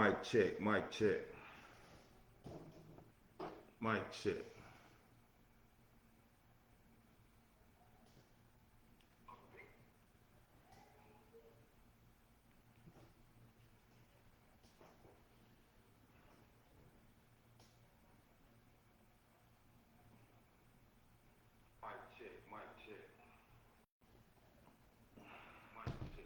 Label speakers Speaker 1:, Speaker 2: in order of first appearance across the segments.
Speaker 1: Mic check, mic check, mic check. Mic check, mic check, mic check.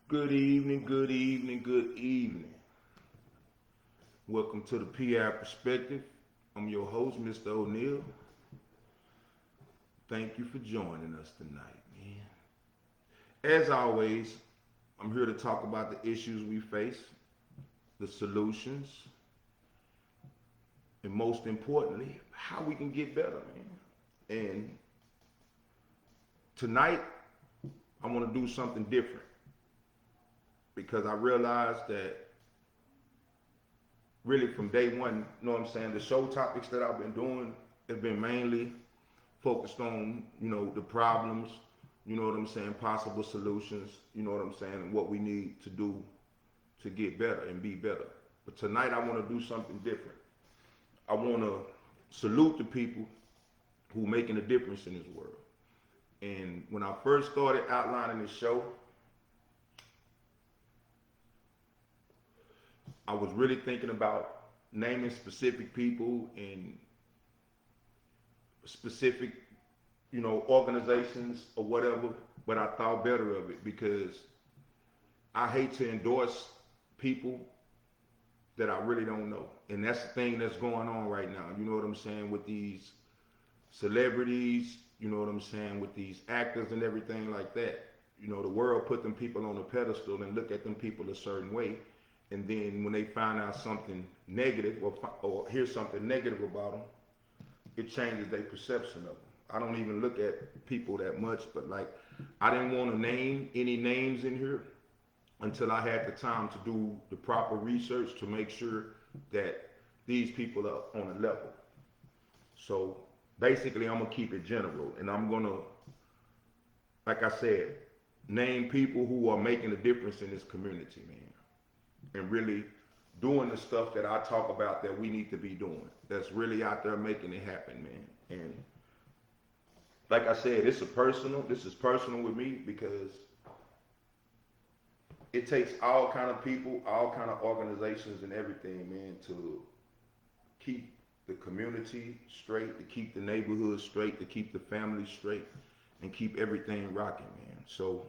Speaker 1: Good evening, good evening, good evening. Welcome to the P-Ave Perspective. I'm your host, Mr. O'Neill. Thank you for joining us tonight, man. As always, I'm here to talk about the issues we face, the solutions, and most importantly, how we can get better, man. And tonight, I want to do something different because I realized that really from day one, you know what I'm saying, the show topics that I've been doing have been mainly focused on, the problems, you know what I'm saying, possible solutions, you know what I'm saying, and what we need to do to get better and be better. But tonight I want to do something different. I want to salute the people who are making a difference in this world. And when I first started outlining this show, I was really thinking about naming specific people and specific, organizations or whatever, but I thought better of it because I hate to endorse people that I really don't know. And that's the thing that's going on right now. You know what I'm saying? With these celebrities, you know what I'm saying? With these actors and everything like that. The world put them people on a pedestal and look at them people a certain way. And then when they find out something negative or hear something negative about them, it changes their perception of them. I don't even look at people that much, but like I didn't want to name any names in here until I had the time to do the proper research to make sure that these people are on a level. So basically, I'm gonna keep it general, and I'm gonna, like I said, name people who are making a difference in this community, man, and really doing the stuff that I talk about that we need to be doing. That's really out there making it happen, man. And like I said, this is personal with me because it takes all kind of people, all kind of organizations and everything, man, to keep the community straight, to keep the neighborhood straight, to keep the family straight, and keep everything rocking, man. So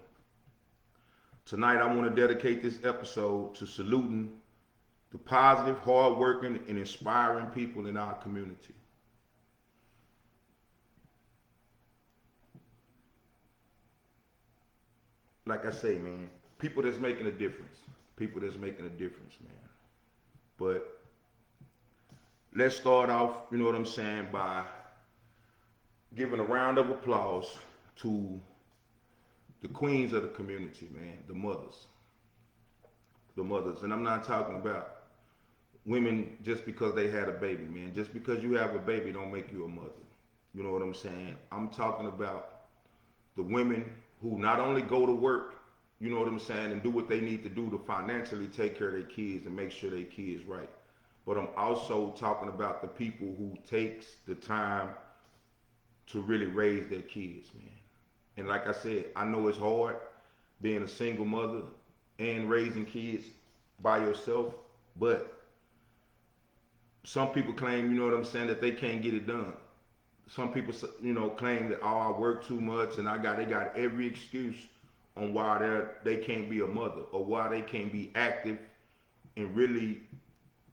Speaker 1: tonight I want to dedicate this episode to saluting the positive, hardworking, and inspiring people in our community. Like I say, man, people that's making a difference. People that's making a difference, man. But let's start off, you know what I'm saying, by giving a round of applause to the queens of the community, man, the mothers. The mothers. And I'm not talking about women just because they had a baby, man. Just because you have a baby don't make you a mother. You know what I'm saying? I'm talking about the women who not only go to work, you know what I'm saying, and do what they need to do to financially take care of their kids and make sure their kids right. but I'm also talking about the people who takes the time to really raise their kids, man. And like I said, I know it's hard being a single mother and raising kids by yourself, but some people claim, you know what I'm saying, that they can't get it done. Some people, claim that, oh, I work too much and they got every excuse on why they can't be a mother or why they can't be active and really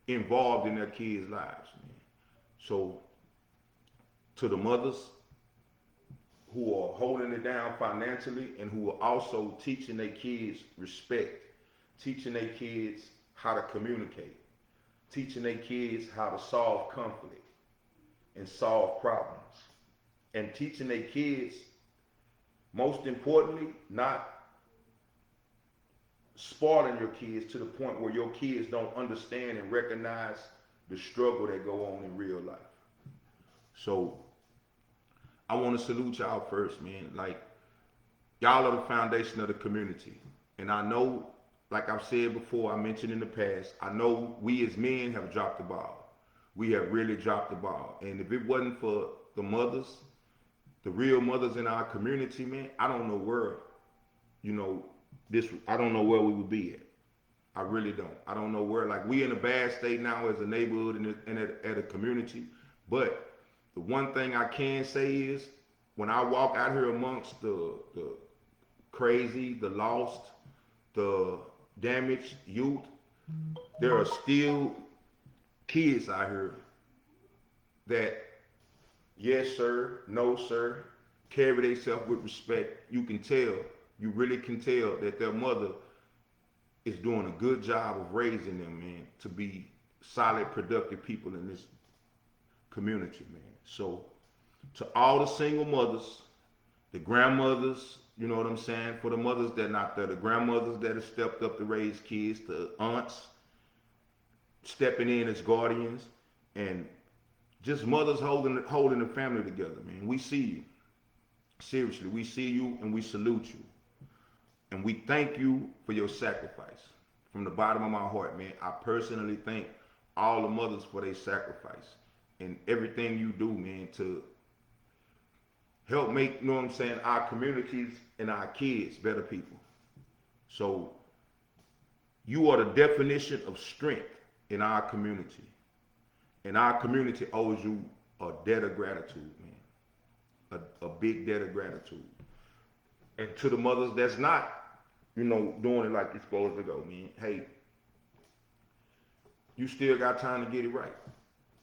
Speaker 1: involved in their kids' lives, man. So to the mothers who are holding it down financially and who are also teaching their kids respect, teaching their kids how to communicate, teaching their kids how to solve conflict and solve problems, and teaching their kids, most importantly, not spoiling your kids to the point where your kids don't understand and recognize the struggle that go on in real life. So I want to salute y'all first, man. Like, y'all are the foundation of the community. And I know, like I've said before, I mentioned in the past, I know we as men have dropped the ball. We have really dropped the ball. And if it wasn't for the mothers, the real mothers in our community, man, I don't know where, I don't know where we would be at. I really don't. I don't know where. Like, we in a bad state now as a neighborhood and at a community. But the one thing I can say is, when I walk out here amongst the crazy, the lost, the damaged youth, there are still kids out here that, yes sir, no sir, carry themselves with respect. You can tell, you really can tell that their mother is doing a good job of raising them, man, to be solid, productive people in this community, man. So to all the single mothers, the grandmothers, you know what I'm saying, for the mothers that are not there, the grandmothers that have stepped up to raise kids, the aunts stepping in as guardians, and just mothers holding the family together, man. We see you. Seriously, we see you and we salute you. And we thank you for your sacrifice. From the bottom of my heart, man, I personally thank all the mothers for their sacrifice and everything you do, man, to help make, you know what I'm saying, our communities and our kids better people. So you are the definition of strength in our community. And our community owes you a debt of gratitude, man. A big debt of gratitude. And to the mothers that's not, doing it like you're supposed to go, man, hey, you still got time to get it right.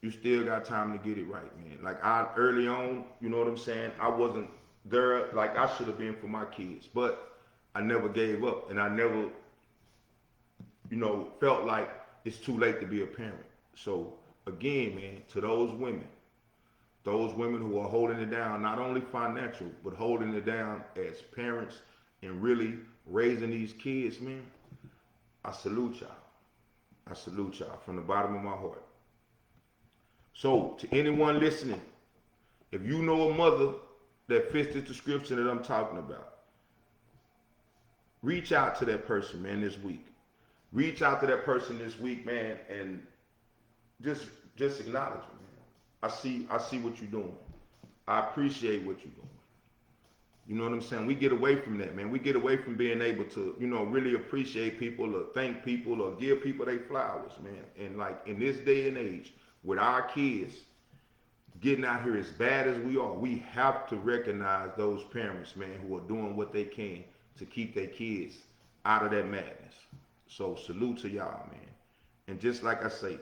Speaker 1: You still got time to get it right, man. Like, early on, you know what I'm saying, I wasn't there like I should have been for my kids, but I never gave up, and I never, felt like it's too late to be a parent. So again, man, to those women who are holding it down, not only financial, but holding it down as parents and really raising these kids, man, I salute y'all. I salute y'all from the bottom of my heart. So to anyone listening, if you know a mother that fits the description that I'm talking about, reach out to that person, man, this week. Reach out to that person this week, man, and just acknowledge them, man. I see what you're doing. I appreciate what you're doing. You know what I'm saying? We get away from that, man. We get away from being able to, really appreciate people or thank people or give people their flowers, man. And like, in this day and age, with our kids getting out here as bad as we are, we have to recognize those parents, man, who are doing what they can to keep their kids out of that madness. So salute to y'all, man. And just like I say,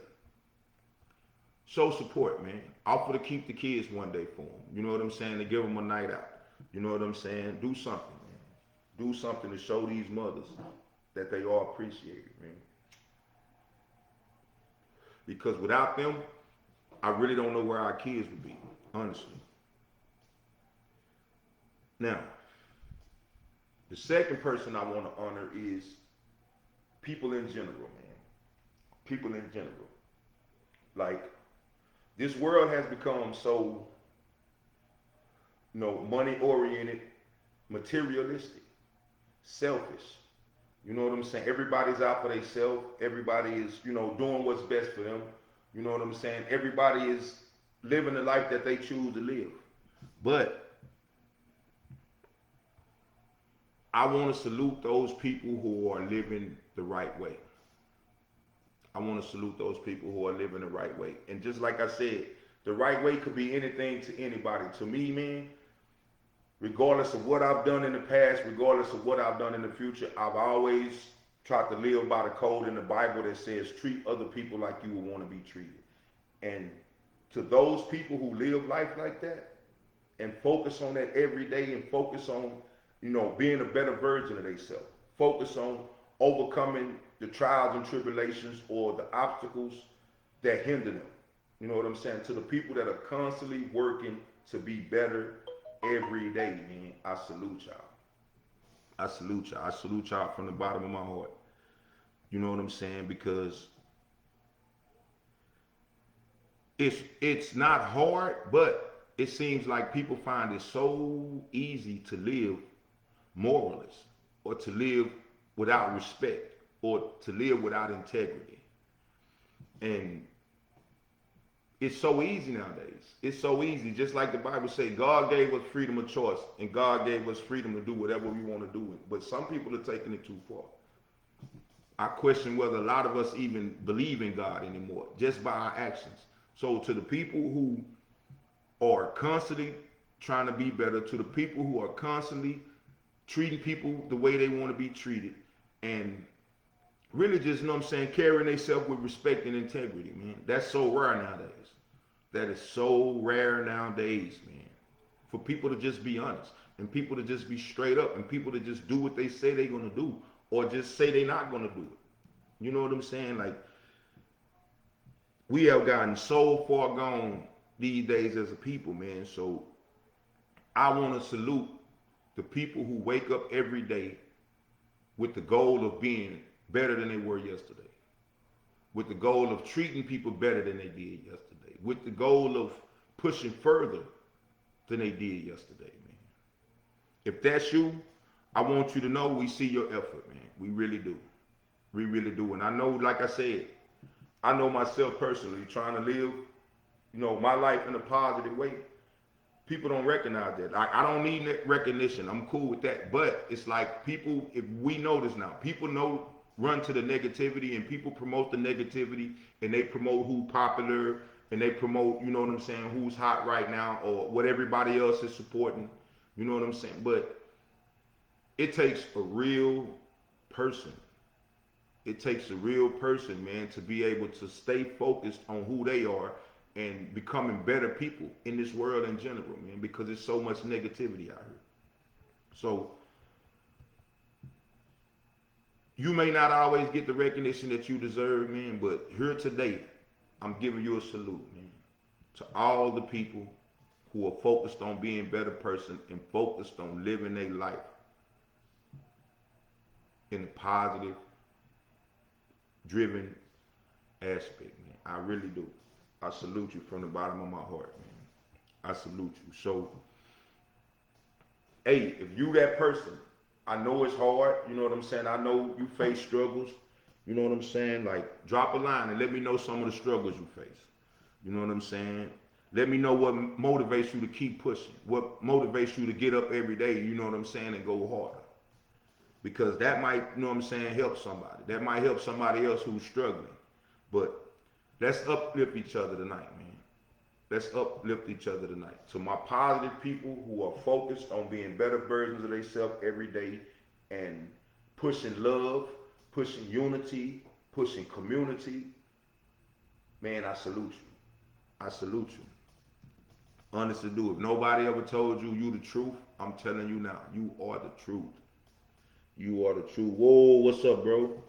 Speaker 1: show support, man. Offer to keep the kids one day for them. You know what I'm saying? To give them a night out. You know what I'm saying? Do something, man. Do something to show these mothers that they are appreciated, man. Because without them, I really don't know where our kids would be, honestly. Now, the second person I want to honor is people in general, man. People in general. Like, this world has become so, money-oriented, materialistic, selfish. You know what I'm saying? Everybody's out for themselves. Everybody is, doing what's best for them. You know what I'm saying? Everybody is living the life that they choose to live. But I want to salute those people who are living the right way. I want to salute those people who are living the right way. And just like I said, the right way could be anything to anybody. To me, man, regardless of what I've done in the past, regardless of what I've done in the future, I've always tried to live by the code in the Bible that says treat other people like you would want to be treated. And to those people who live life like that and focus on that every day and focus on, being a better version of themselves, focus on overcoming the trials and tribulations or the obstacles that hinder them. You know what I'm saying? To the people that are constantly working to be better every day, man, I salute y'all. I salute y'all. I salute y'all from the bottom of my heart. You know what I'm saying? Because it's not hard, but it seems like people find it so easy to live moralist or to live without respect or to live without integrity. And it's so easy nowadays. It's so easy. Just like the Bible says, God gave us freedom of choice and God gave us freedom to do whatever we want to do. But some people are taking it too far. I question whether a lot of us even believe in God anymore, just by our actions. So to the people who are constantly trying to be better, to the people who are constantly treating people the way they want to be treated, and really just, you know what I'm saying, carrying themselves with respect and integrity, man. That's so rare nowadays. That is so rare nowadays, man. For people to just be honest, and people to just be straight up, and people to just do what they say they're going to do, or just say they're not going to do it. You know what I'm saying? Like, we have gotten so far gone these days as a people, man. So I want to salute the people who wake up every day with the goal of being better than they were yesterday, with the goal of treating people better than they did yesterday, with the goal of pushing further than they did yesterday, man. If that's you, I want you to know we see your effort, man. We really do. We really do. And I know, like I said, I know myself personally, trying to live, my life in a positive way. People don't recognize that. I don't need recognition. I'm cool with that. But it's like people, if we know this now, people run to the negativity and people promote the negativity and they promote who's popular and they promote, you know what I'm saying, who's hot right now or what everybody else is supporting. You know what I'm saying? But it takes a real person. It takes a real person, man, to be able to stay focused on who they are and becoming better people in this world in general, man, because there's so much negativity out here. So you may not always get the recognition that you deserve, man, but here today, I'm giving you a salute, man, to all the people who are focused on being a better person and focused on living their life in a positive, driven aspect, man. I really do. I salute you from the bottom of my heart, man. I salute you. So, hey, if you that person, I know it's hard, you know what I'm saying? I know you face struggles, you know what I'm saying? Like, drop a line and let me know some of the struggles you face. You know what I'm saying? Let me know what motivates you to keep pushing, what motivates you to get up every day, you know what I'm saying, and go harder. Because that might, you know what I'm saying, help somebody. That might help somebody else who's struggling. But let's uplift each other tonight, man. Let's uplift each other tonight. To my positive people who are focused on being better versions of themselves every day and pushing love, pushing unity, pushing community, man, I salute you. I salute you. Honestly do. If nobody ever told you you the truth, I'm telling you now, you are the truth. You are the truth. Whoa, what's up, bro?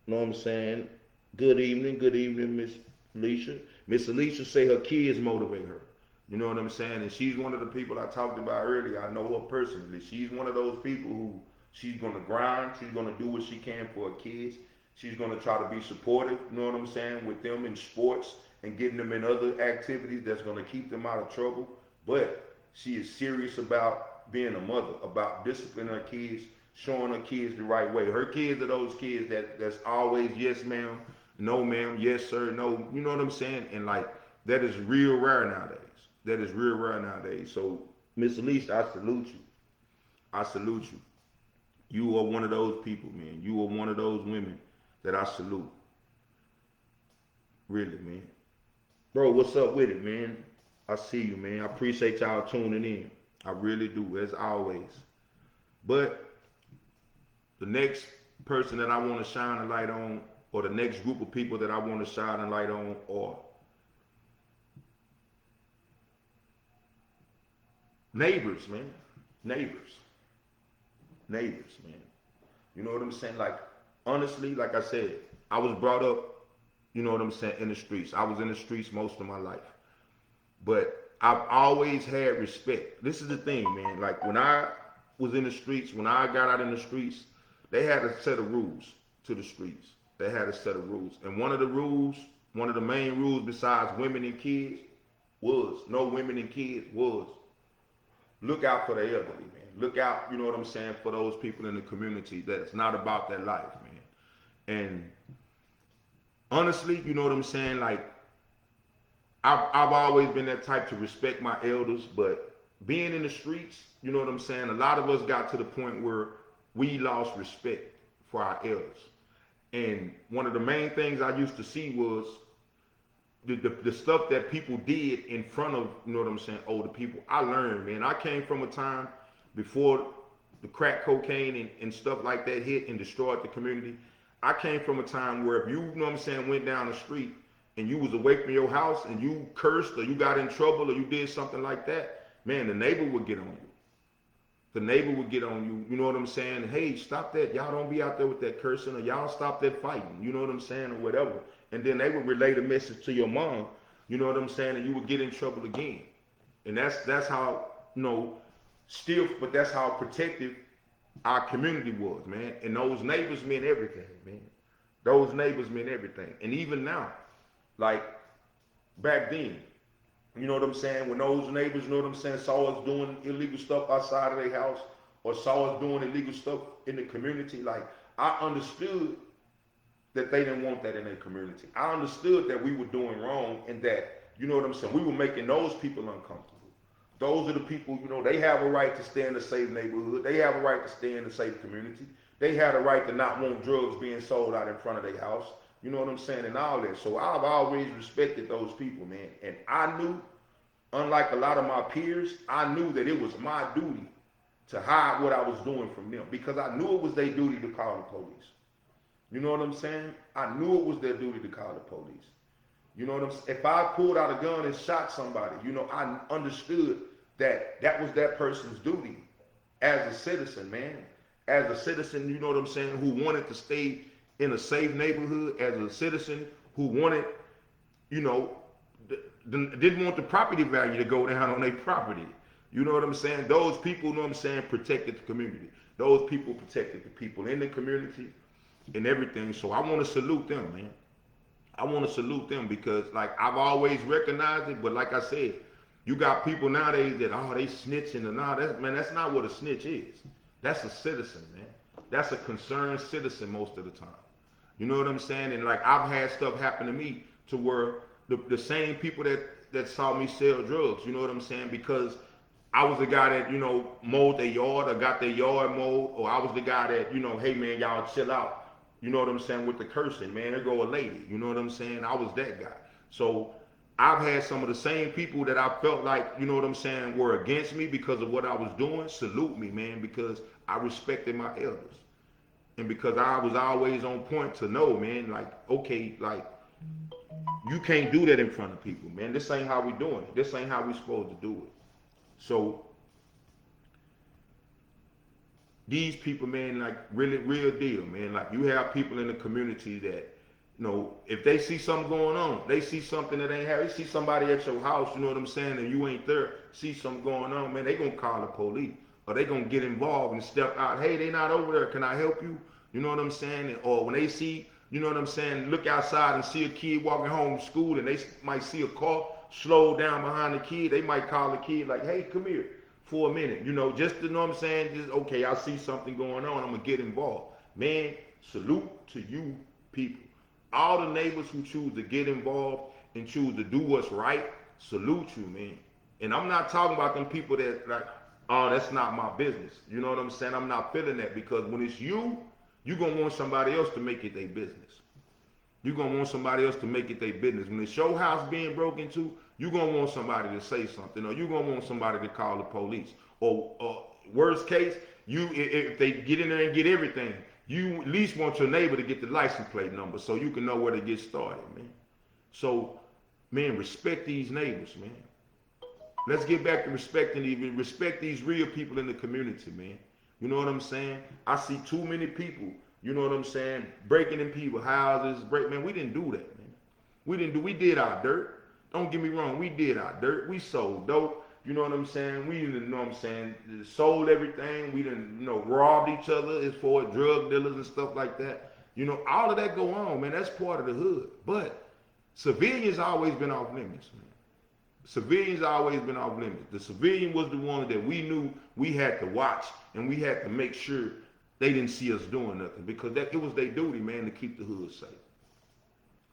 Speaker 1: Know what I'm saying? Good evening, Miss Alicia. Miss Alicia say her kids motivate her. You know what I'm saying? And she's one of the people I talked about earlier. I know her personally. She's one of those people who she's gonna grind. She's gonna do what she can for her kids. She's gonna try to be supportive. You know what I'm saying? With them in sports and getting them in other activities that's gonna keep them out of trouble. But she is serious about being a mother, about disciplining her kids, showing her kids the right way. Her kids are those kids that's always yes ma'am, no ma'am, yes sir, no, you know what I'm saying? And like that is real rare nowadays. That is real rare nowadays. So Miss Elise, I salute you. I salute you. You are one of those people, man. You are one of those women that I salute. Really, man. Bro, what's up with it, man? I see you, man. I appreciate y'all tuning in. I really do, as always. But the next person that I want to shine a light on, or the next group of people that I want to shine a light on, are neighbors, man. Neighbors. Neighbors, man. You know what I'm saying? Like, honestly, like I said, I was brought up, you know what I'm saying, in the streets. I was in the streets most of my life. But I've always had respect. This is the thing, man. Like, when I was in the streets, when I got out in the streets, they had a set of rules to the streets. They had a set of rules. And one of the rules, one of the main rules besides women and kids was, no women and kids, was look out for the elderly, man. Look out, you know what I'm saying, for those people in the community that's not about their life, man. And honestly, you know what I'm saying, like, I've always been that type to respect my elders, but being in the streets, you know what I'm saying, a lot of us got to the point where we lost respect for our elders. And one of the main things I used to see was the stuff that people did in front of, you know what I'm saying, older people. I learned, man. I came from a time before the crack cocaine and stuff like that hit and destroyed the community. I came from a time where if you know what I'm saying, went down the street and you was away from your house and you cursed or you got in trouble or you did something like that, man, the neighbor would get on you. The neighbor would get on you, you know what I'm saying? Hey, stop that. Y'all don't be out there with that cursing, or y'all stop that fighting, you know what I'm saying, or whatever. And then they would relay the message to your mom, you know what I'm saying, and you would get in trouble again. And that's how, you know, still, but that's how protective our community was, man. And those neighbors meant everything, man. Those neighbors meant everything. And even now, like back then, you know what I'm saying? When those neighbors, you know what I'm saying, saw us doing illegal stuff outside of their house or saw us doing illegal stuff in the community, like, I understood that they didn't want that in their community. I understood that we were doing wrong and that, you know what I'm saying, we were making those people uncomfortable. Those are the people, you know, they have a right to stay in a safe neighborhood. They have a right to stay in a safe community. They had a right to not want drugs being sold out in front of their house. You know what I'm saying? And all that. So I've always respected those people, man. And I knew, unlike a lot of my peers, I knew that it was my duty to hide what I was doing from them because I knew it was their duty to call the police. You know what I'm saying? I knew it was their duty to call the police. You know what I'm saying? If I pulled out a gun and shot somebody, you know, I understood that that was that person's duty as a citizen, man. As a citizen, you know what I'm saying, who wanted to stay in a safe neighborhood, as a citizen who wanted, you know, didn't want the property value to go down on their property. You know what I'm saying? Those people, you know what I'm saying, protected the community. Those people protected the people in the community and everything. So I want to salute them, man. I want to salute them because, like, I've always recognized it, but like I said, you got people nowadays that, oh, they snitching and all that. Man, that's not what a snitch is. That's a citizen, man. That's a concerned citizen most of the time. You know what I'm saying? And like I've had stuff happen to me to where the same people that saw me sell drugs, you know what I'm saying? Because I was the guy that, you know, mowed their yard or got their yard mowed, or I was the guy that, you know, hey man, y'all chill out. You know what I'm saying? With the cursing, man, there go a lady. You know what I'm saying? I was that guy. So I've had some of the same people that I felt like, you know what I'm saying, were against me because of what I was doing, salute me, man, because I respected my elders. And because I was always on point to know, man, like, okay, like, you can't do that in front of people, man. This ain't how we doing it. This ain't how we supposed to do it. So these people, man, like, really, real deal, man. Like, you have people in the community that, you know, if they see something going on, they see something that ain't happening, they see somebody at your house, you know what I'm saying, and you ain't there, see something going on, man, they gonna call the police. Or they gonna get involved and step out. Hey, they not over there. Can I help you? You know what I'm saying? Or when they see, you know what I'm saying, look outside and see a kid walking home from school and they might see a car slow down behind the kid, they might call the kid like, hey, come here for a minute. You know, just to know what I'm saying, just, okay, I see something going on, I'm gonna get involved. Man, salute to you people. All the neighbors who choose to get involved and choose to do what's right, salute you, man. And I'm not talking about them people that like, oh, that's not my business. You know what I'm saying? I'm not feeling that because when it's you, you're gonna want somebody else to make it their business. You're gonna want somebody else to make it their business. When it's your house being broken into, you're gonna want somebody to say something, or you're gonna want somebody to call the police. Or worst case, you if they get in there and get everything, you at least want your neighbor to get the license plate number so you can know where to get started, man. So, man, respect these neighbors, man. Let's get back to respect these real people in the community, man. You know what I'm saying? I see too many people, you know what I'm saying, breaking in people's houses, man, we didn't do that, man. We did our dirt. Don't get me wrong, we did our dirt. We sold dope, you know what I'm saying? We didn't, you know what I'm saying, sold everything. We didn't, robbed each other as far as drug dealers and stuff like that. You know, all of that go on, man. That's part of the hood. But civilians always been off limits, man. Civilians always been off limits. The civilian was the one that we knew we had to watch and we had to make sure they didn't see us doing nothing because it was their duty, man, to keep the hood safe.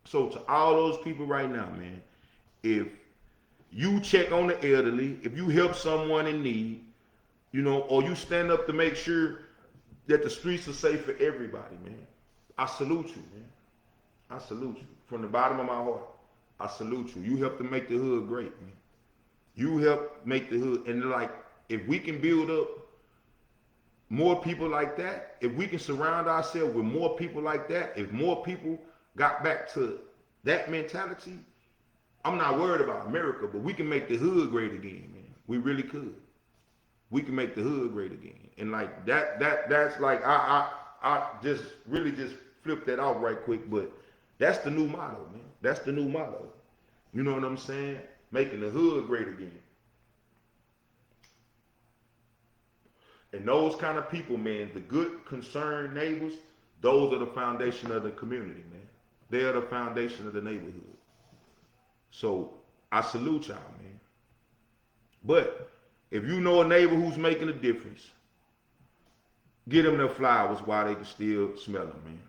Speaker 1: So to all those people right now, man, if you check on the elderly, if you help someone in need, or you stand up to make sure that the streets are safe for everybody, man, I salute you, man. I salute you from the bottom of my heart. I salute you. You help to make the hood great, man. You help make the hood. And like, if we can build up more people like that, if we can surround ourselves with more people like that, if more people got back to that mentality, I'm not worried about America, but we can make the hood great again, man. We really could. We can make the hood great again. And like that's like, I just really just flipped that off right quick, but that's the new motto, man. That's the new motto. You know what I'm saying? Making the hood great again. And those kind of people, man, the good, concerned neighbors, those are the foundation of the community, man. They are the foundation of the neighborhood. So I salute y'all, man. But if you know a neighbor who's making a difference, get them their flowers while they can still smell them, man.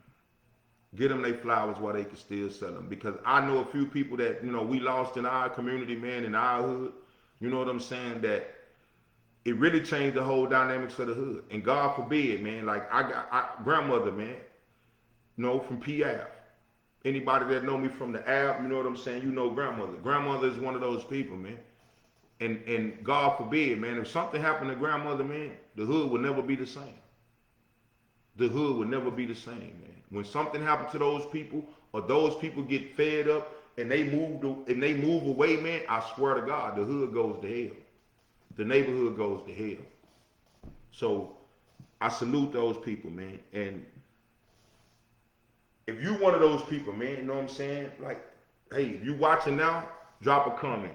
Speaker 1: Get them their flowers while they can still sell them. Because I know a few people that, we lost in our community, man, in our hood. You know what I'm saying? That it really changed the whole dynamics of the hood. And God forbid, man, like I got grandmother, man, from P-Ave. Anybody that know me from the Ave, you know what I'm saying? You know grandmother. Grandmother is one of those people, man. And God forbid, man, if something happened to grandmother, man, the hood would never be the same. The hood would never be the same, man. When something happened to those people, or those people get fed up and they move away, man, I swear to God, the hood goes to hell. The neighborhood goes to hell. So I salute those people, man. And if you one of those people, man, you know what I'm saying? Like, hey, if you watching now, drop a comment.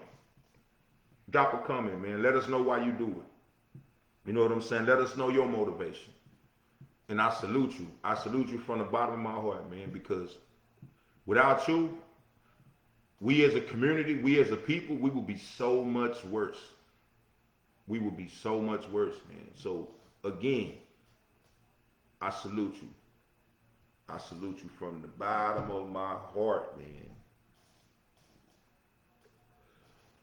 Speaker 1: Drop a comment, man. Let us know why you do it. You know what I'm saying? Let us know your motivation. And I salute you. I salute you from the bottom of my heart, man, because without you, we as a community, we as a people, we would be so much worse. We would be so much worse, man. So, again, I salute you. I salute you from the bottom of my heart, man.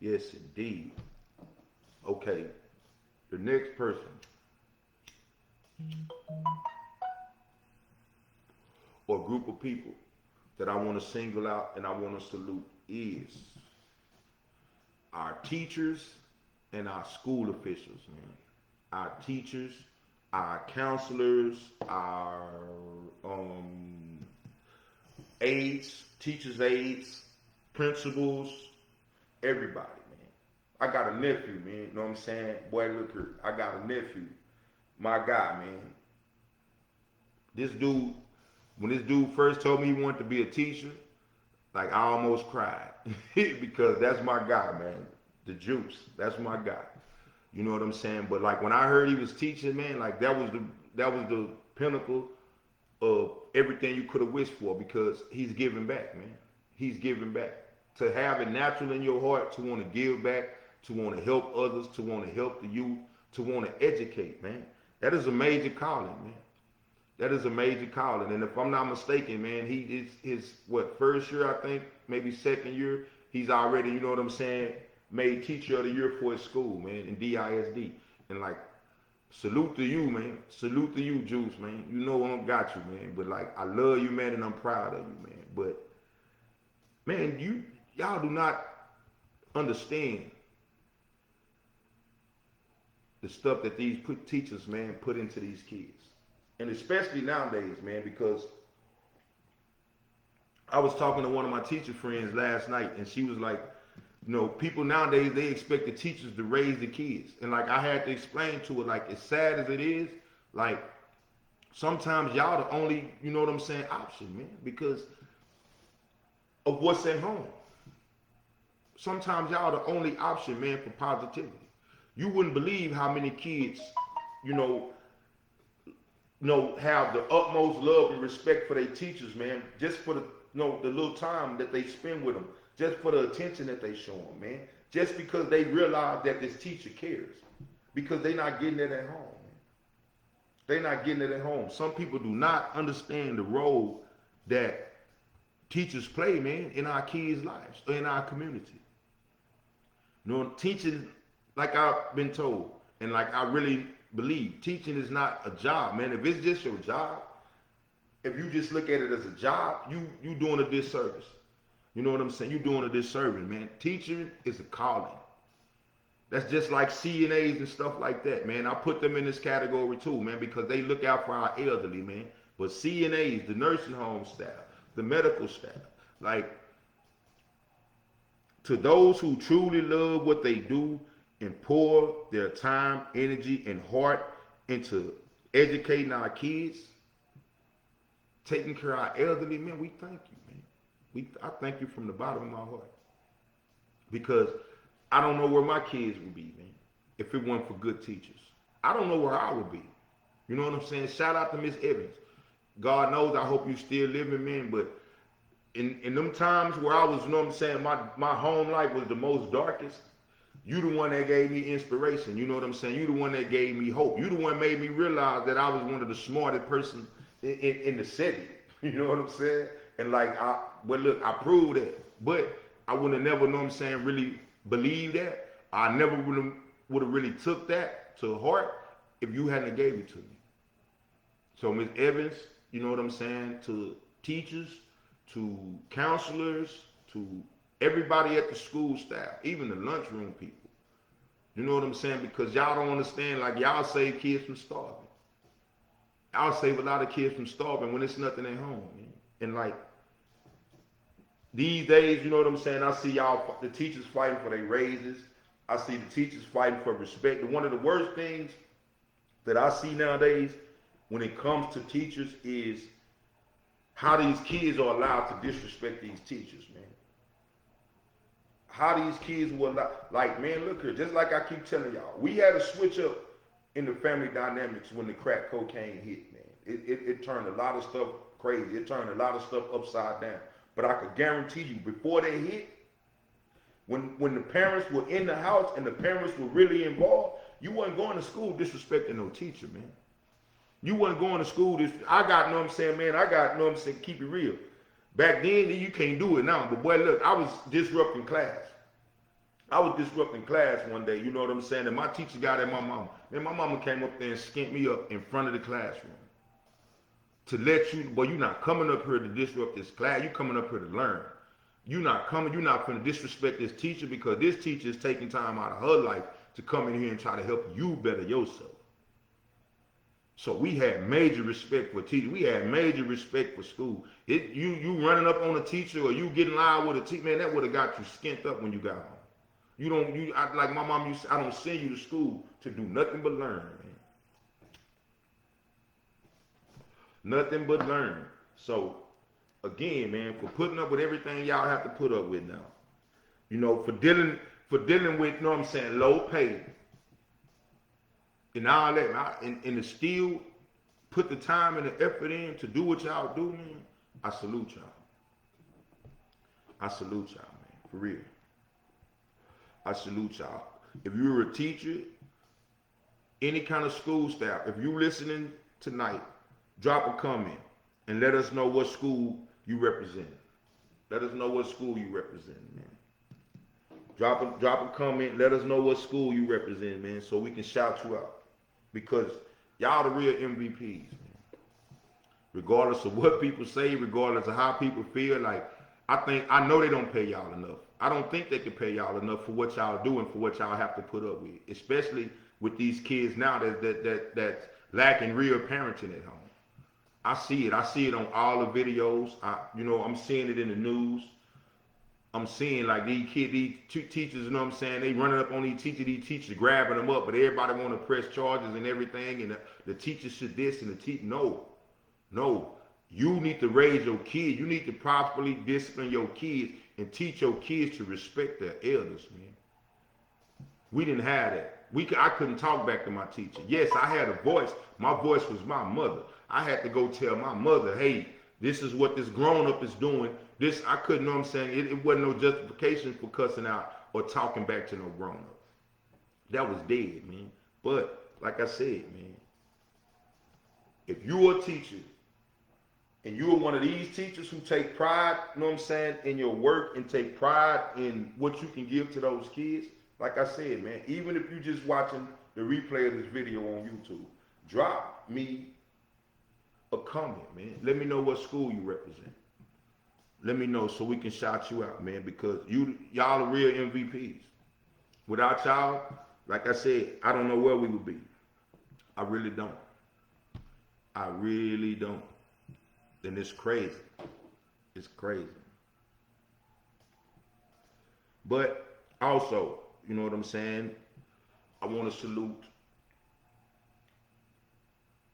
Speaker 1: Yes, indeed. Okay, the next person. Or group of people that I want to single out and I want to salute is our teachers and our school officials, man. Our teachers, our counselors, our aides, teachers' aides, principals, everybody, man. I got a nephew, man. You know what I'm saying? Boy, look here. I got a nephew. My guy, man. This dude, when this dude first told me he wanted to be a teacher, like I almost cried because that's my guy, man. The juice, that's my guy. You know what I'm saying? But like when I heard he was teaching, man, like that was the pinnacle of everything you could have wished for because he's giving back, man. He's giving back. To have it natural in your heart to want to give back, to want to help others, to want to help the youth, to want to educate, man. That is a major calling, man. That is a major calling. And if I'm not mistaken, man, he is his what first year, I think, maybe second year, he's already, you know what I'm saying, made teacher of the year for his school, man, in DISD. And like, salute to you, man. Salute to you, Juice, man. You know I got you, man. But like, I love you, man, and I'm proud of you, man. But man, y'all do not understand the stuff that these teachers, man, put into these kids. And especially nowadays, man, because I was talking to one of my teacher friends last night, and she was like, you know, people nowadays, they expect the teachers to raise the kids. And like, I had to explain to her, like, as sad as it is, like, sometimes y'all the only, you know what I'm saying, option, man, because of what's at home. Sometimes y'all the only option, man, for positivity. You wouldn't believe how many kids, you know, have the utmost love and respect for their teachers, man, just for the, you know, the little time that they spend with them, just for the attention that they show them, man, just because they realize that this teacher cares, because they're not getting it at home. They're not getting it at home. Some people do not understand the role that teachers play, man, in our kids' lives, or in our community. You know, teaching, like I've been told, and like I really believe, teaching is not a job, man. If it's just your job, if you just look at it as a job, you doing a disservice. You know what I'm saying? You're doing a disservice, man. Teaching is a calling. That's just like CNAs and stuff like that, man. I put them in this category too, man, because they look out for our elderly, man. But CNAs, the nursing home staff, the medical staff, like, to those who truly love what they do and pour their time, energy, and heart into educating our kids, taking care of our elderly, man, we thank you, man. I thank you from the bottom of my heart. Because I don't know where my kids would be, man, if it weren't for good teachers. I don't know where I would be. You know what I'm saying? Shout out to Miss Evans. God knows I hope you still living, man, but in them times where I was, you know what I'm saying, my home life was the most darkest, you the one that gave me inspiration. You know what I'm saying? You the one that gave me hope. You the one that made me realize that I was one of the smartest persons in the city. You know what I'm saying? And like, well, look, I proved that. But I would have never, know what I'm saying, really believed that. I never would have really took that to heart if you hadn't gave it to me. So Ms. Evans, you know what I'm saying, to teachers, to counselors, to everybody at the school staff, even the lunchroom people. You know what I'm saying? Because y'all don't understand, like, y'all save kids from starving. Y'all save a lot of kids from starving when it's nothing at home, man. And like, these days, you know what I'm saying, I see y'all, the teachers fighting for their raises. I see the teachers fighting for respect. And one of the worst things that I see nowadays when it comes to teachers is how these kids are allowed to disrespect these teachers, man. How these kids will allow, like, man, look here, just like I keep telling y'all, we had a switch up in the family dynamics when the crack cocaine hit, man. It turned a lot of stuff crazy. It turned a lot of stuff upside down. But I could guarantee you, before they hit, when the parents were in the house and the parents were really involved, you wasn't going to school disrespecting no teacher, man. You wasn't going to school. I got, know what I'm saying, man, I got, know what I'm saying, keep it real. Back then, you can't do it now. But boy, look, I was disrupting class. I was disrupting class one day, you know what I'm saying? And my teacher got at my mama. And my mama came up there and skint me up in front of the classroom. To let you, boy, you're not coming up here to disrupt this class. You're coming up here to learn. You're not going to disrespect this teacher, because this teacher is taking time out of her life to come in here and try to help you better yourself. So we had major respect for teachers. We had major respect for school. You running up on a teacher or you getting loud with a teacher, man, that would have got you skint up when you got home. Like my mom used to, I don't send you to school to do nothing but learn, man. Nothing but learn. So again, man, for putting up with everything y'all have to put up with now. You know, for dealing with, you know what I'm saying, low pay. And all that, and to still put the time and the effort in to do what y'all do, man, I salute y'all. I salute y'all, man, for real. I salute y'all. If you're a teacher, any kind of school staff, if you're listening tonight drop a comment and let us know what school you represent. Let us know what school you represent, man. Drop a comment. Let us know what school you represent, man, so we can shout you out. Because y'all the real MVPs, man. Regardless of what people say, regardless of how people feel, like I know they don't pay y'all enough. I don't think they can pay y'all enough for what y'all do and for what y'all have to put up with, especially with these kids now that's lacking real parenting at home. I see it. I see it on all the videos. I'm seeing it in the news. I'm seeing like these kids, teachers, you know what I'm saying? They running up on these teachers grabbing them up, but everybody want to press charges and everything, and the teacher should this and the teacher no. You need to raise your kids. You need to properly discipline your kids and teach your kids to respect their elders, man. We didn't have that. I couldn't talk back to my teacher. Yes, I had a voice. My voice was my mother. I had to go tell my mother, hey, this is what this grown-up is doing. This, I couldn't, know what I'm saying? It wasn't no justification for cussing out or talking back to no grown-up. That was dead, man. But, like I said, man, if you're a teacher, and you're one of these teachers who take pride, you know what I'm saying, in your work and take pride in what you can give to those kids, like I said, man, even if you're just watching the replay of this video on YouTube, drop me a comment, man. Let me know what school you represent. Let me know so we can shout you out, man, because y'all are real MVPs. Without y'all, like I said, I don't know where we would be. I really don't. I really don't. And it's crazy. It's crazy. But also, you know what I'm saying? I want to salute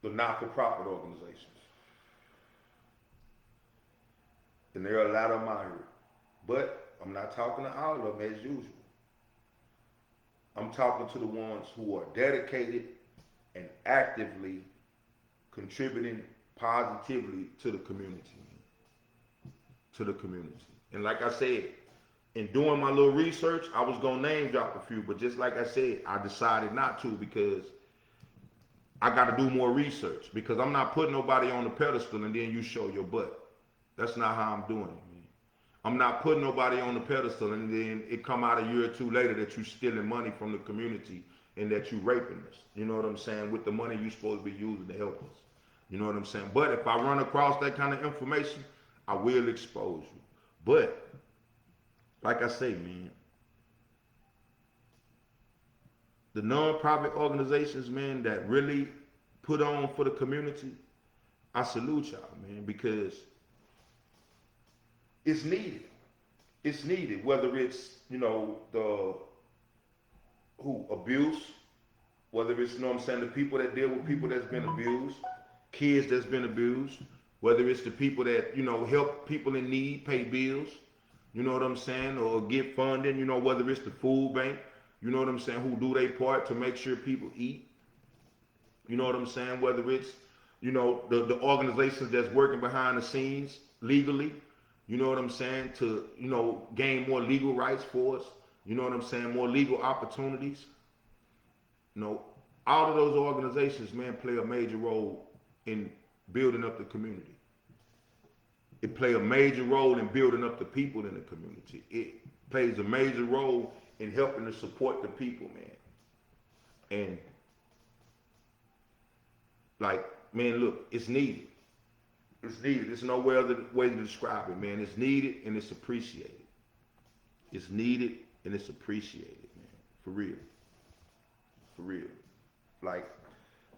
Speaker 1: the not-for-profit organizations. And there are a lot of them out here. But I'm not talking to all of them as usual. I'm talking to the ones who are dedicated and actively contributing positively to the community. And like I said, in doing my little research, I was going to name drop a few, but just like I said, I decided not to because I got to do more research, because I'm not putting nobody on the pedestal and then you show your butt. That's not how I'm doing it, man. I'm not putting nobody on the pedestal and then it come out a year or two later that you stealing money from the community and that you raping us. You know what I'm saying? With the money you supposed to be using to help us. You know what I'm saying? But if I run across that kind of information, I will expose you. But, like I say, man, the non-profit organizations, man, that really put on for the community, I salute y'all, man, because it's needed. It's needed, whether it's, the abuse, whether it's, the people that deal with people that's been abused, kids that's been abused, whether it's the people that, help people in need, pay bills, you know what I'm saying, or get funding, whether it's the food bank, you know what I'm saying, who do their part to make sure people eat, you know what I'm saying, whether it's, the organizations that's working behind the scenes legally, you know what I'm saying, to, gain more legal rights for us, you know what I'm saying, more legal opportunities, all of those organizations, man, play a major role in building up the community. It plays a major role in building up the people in the community. It plays a major role in helping to support the people, man. And like, man, look, it's needed. It's needed. There's no other way to describe it, man. It's needed and it's appreciated. It's needed and it's appreciated, man. For real. For real. Like,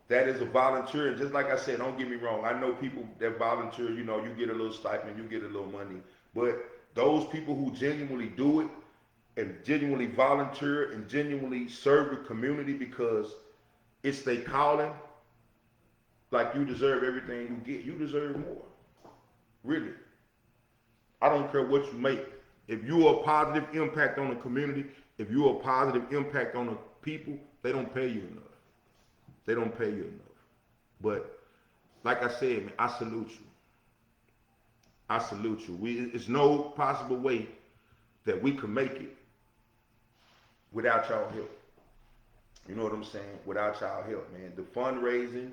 Speaker 1: that is a volunteer, and just like I said, don't get me wrong, I know people that volunteer, you get a little stipend, you get a little money, but those people who genuinely do it and genuinely volunteer and genuinely serve the community because it's their calling, like, you deserve everything you get. You deserve more. Really. I don't care what you make. If you're a positive impact on the community, if you're a positive impact on the people, they don't pay you enough. They don't pay you enough. But like I said, man, I salute you. I salute you. It's no possible way that we could make it without y'all help. You know what I'm saying? Without y'all help, man. The fundraising,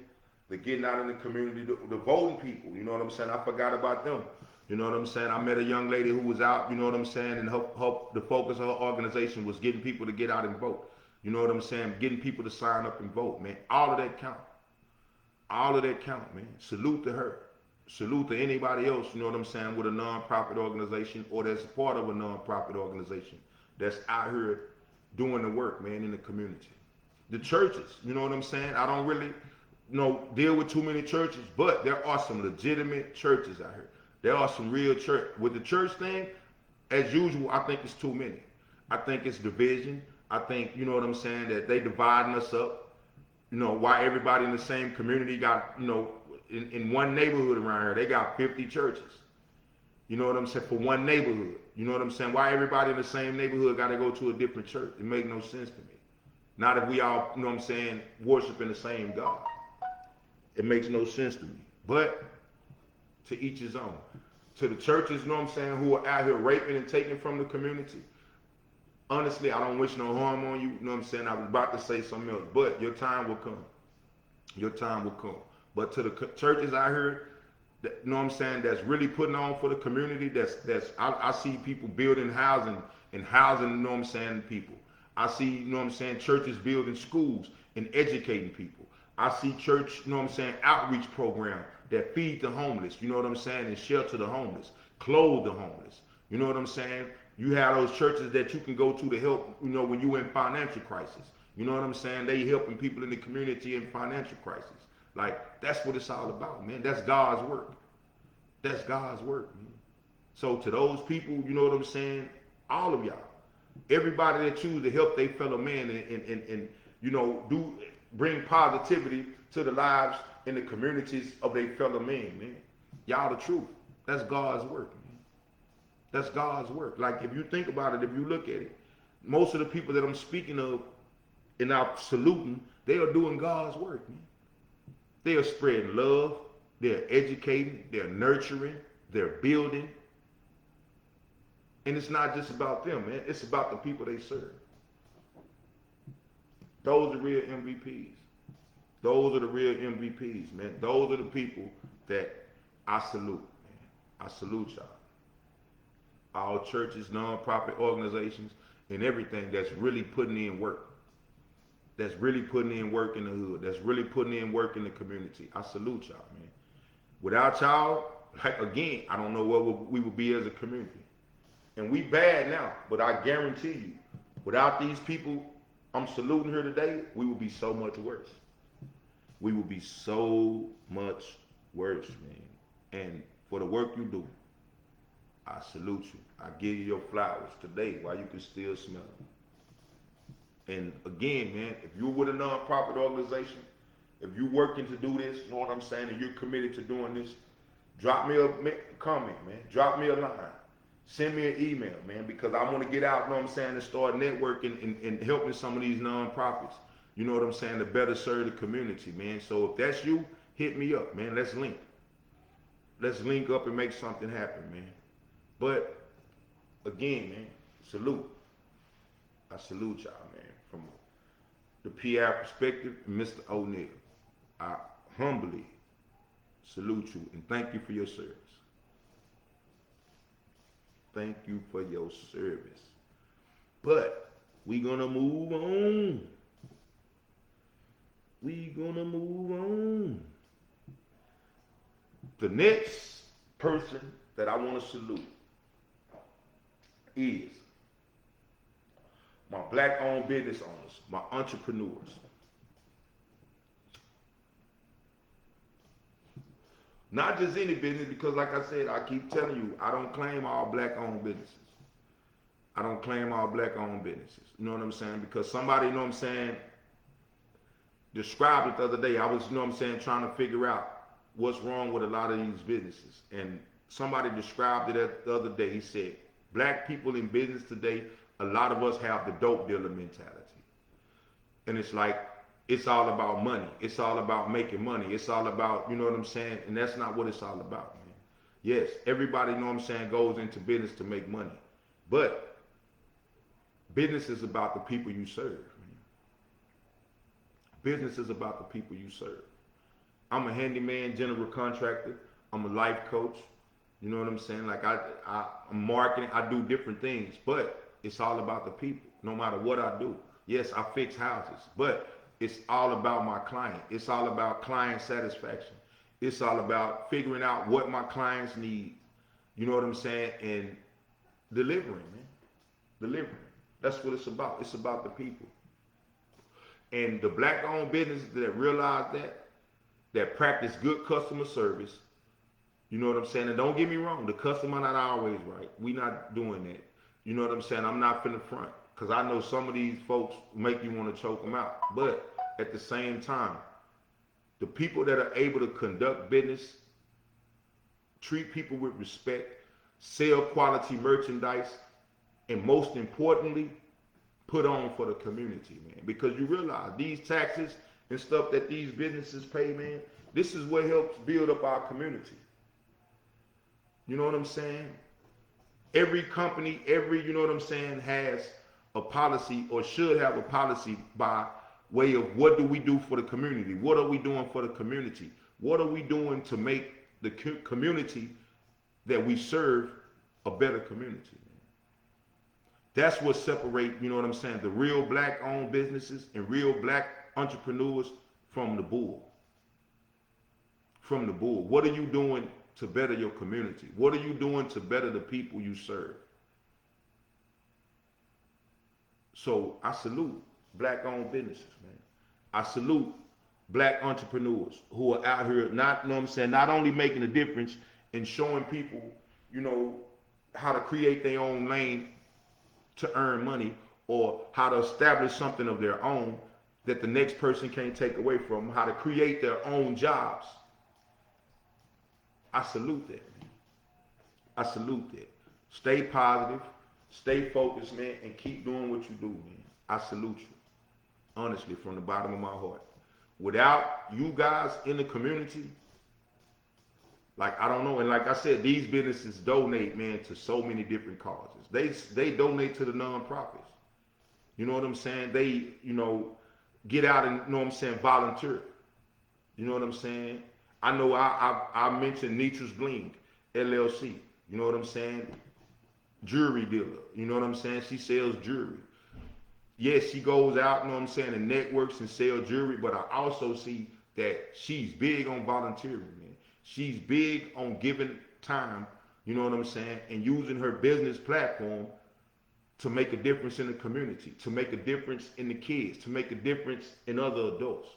Speaker 1: the getting out in the community, the voting people. You know what I'm saying? I forgot about them. You know what I'm saying? I met a young lady who was out. You know what I'm saying? And the focus of her organization was getting people to get out and vote. You know what I'm saying? Getting people to sign up and vote, man. All of that count. All of that count, man. Salute to her. Salute to anybody else, you know what I'm saying, with a non-profit organization or that's part of a non-profit organization that's out here doing the work, man, in the community. The churches, you know what I'm saying? I don't really, deal with too many churches, but there are some legitimate churches out here. There are some real church. With the church thing, as usual, I think it's too many. I think it's division. I think, you know what I'm saying, that they dividing us up. Why everybody in the same community got, in one neighborhood around here, they got 50 churches. You know what I'm saying? For one neighborhood. You know what I'm saying? Why everybody in the same neighborhood got to go to a different church? It makes no sense to me. Not if we all, you know what I'm saying, worshiping the same God. It makes no sense to me. But to each his own. To the churches, you know what I'm saying, who are out here raping and taking from the community. Honestly, I don't wish no harm on you. You know what I'm saying? I was about to say something else. But your time will come. Your time will come. But to the churches out here, that, you know what I'm saying, that's really putting on for the community, I see people building housing and housing, you know what I'm saying, people. I see, you know what I'm saying, churches building schools and educating people. I see church, you know what I'm saying, outreach program that feed the homeless, you know what I'm saying, and shelter the homeless, clothe the homeless. You know what I'm saying? You have those churches that you can go to help, when you in financial crisis. You know what I'm saying? They helping people in the community in financial crisis. Like, that's what it's all about, man. That's God's work. That's God's work, man. So to those people, you know what I'm saying? All of y'all. Everybody that choose to help their fellow man and do bring positivity to the lives and the communities of their fellow man. Y'all the truth. That's God's work, man. That's God's work. Like, if you think about it, if you look at it, most of the people that I'm speaking of and I'm saluting, they are doing God's work, man. They are spreading love, they're educating, they're nurturing, they're building. And it's not just about them, man. It's about the people they serve. Those are real MVPs. Those are the real MVPs, man. Those are the people that I salute, man. I salute y'all. All churches, non-profit organizations, and everything that's really putting in work. That's really putting in work in the hood. That's really putting in work in the community. I salute y'all, man. Without y'all, again, I don't know what we would be as a community. And we bad now, but I guarantee you, without these people I'm saluting here today, we would be so much worse. We would be so much worse, man. And for the work you do, I salute you. I give you your flowers today while you can still smell them. And again, man, if you're with a non-profit organization, if you're working to do this, you know what I'm saying, and you're committed to doing this, drop me a comment, man. Drop me a line. Send me an email, man, because I want to get out, you know what I'm saying, and start networking and helping some of these non-profits, you know what I'm saying, to better serve the community, man. So if that's you, hit me up, man. Let's link. Let's link up and make something happen, man. But, again, man, salute. I salute y'all, man, from the P-Ave Perspective, Mr. O'Neal. I humbly salute you and thank you for your service. Thank you for your service. But we gonna move on. We gonna move on. The next person that I want to salute is my black-owned business owners, my entrepreneurs. Not just any business, because like I said, I keep telling you, I don't claim all black-owned businesses. I don't claim all black-owned businesses. You know what I'm saying? Because somebody, you know what I'm saying, described it the other day. I was, you know what I'm saying, trying to figure out what's wrong with a lot of these businesses. And somebody described it the other day. He said, black people in business today, a lot of us have the dope dealer mentality. And it's like, it's all about money. It's all about making money. It's all about, you know what I'm saying? And that's not what it's all about, man. Yes, everybody, you know what I'm saying, goes into business to make money. But business is about the people you serve, man. Business is about the people you serve. I'm a handyman, general contractor. I'm a life coach. You know what I'm saying? Like I'm marketing. I do different things, but it's all about the people. No matter what I do. Yes, I fix houses, but it's all about my client. It's all about client satisfaction. It's all about figuring out what my clients need. You know what I'm saying? And delivering, man. Delivering. That's what it's about. It's about the people. And the black-owned businesses that realize that practice good customer service. You know what I'm saying? And don't get me wrong, the customer not always right. We not doing that. You know what I'm saying? I'm not finna front. Because I know some of these folks make you want to choke them out. But at the same time, the people that are able to conduct business, treat people with respect, sell quality merchandise, and most importantly, put on for the community, man. Because you realize these taxes and stuff that these businesses pay, man, this is what helps build up our community. You know what I'm saying? Every company, you know what I'm saying, has a policy or should have a policy by way of what do we do for the community? What are we doing for the community? What are we doing to make the community that we serve a better community? That's what separates, you know what I'm saying, the real black-owned businesses and real black entrepreneurs from the bull. From the bull. What are you doing to better your community? What are you doing to better the people you serve? So I salute black-owned businesses, man. I salute black entrepreneurs who are out here, not, you know what I'm saying, not only making a difference and showing people, you know, how to create their own lane to earn money or how to establish something of their own that the next person can't take away from them, how to create their own jobs. I salute that, man. I salute that. Stay positive, stay focused, man, and keep doing what you do, man. I salute you, honestly, from the bottom of my heart. Without you guys in the community, like, I don't know, and like I said, these businesses donate, man, to so many different causes. They donate to the nonprofits. You know what I'm saying? They, you know, get out and, you know what I'm saying, volunteer. You know what I'm saying? I know I mentioned Nietzsche's Bling, LLC. You know what I'm saying? Jewelry dealer. You know what I'm saying? She sells jewelry. Yes, she goes out, you know what I'm saying, and networks and sells jewelry, but I also see that she's big on volunteering, man. She's big on giving time, you know what I'm saying, and using her business platform to make a difference in the community, to make a difference in the kids, to make a difference in other adults.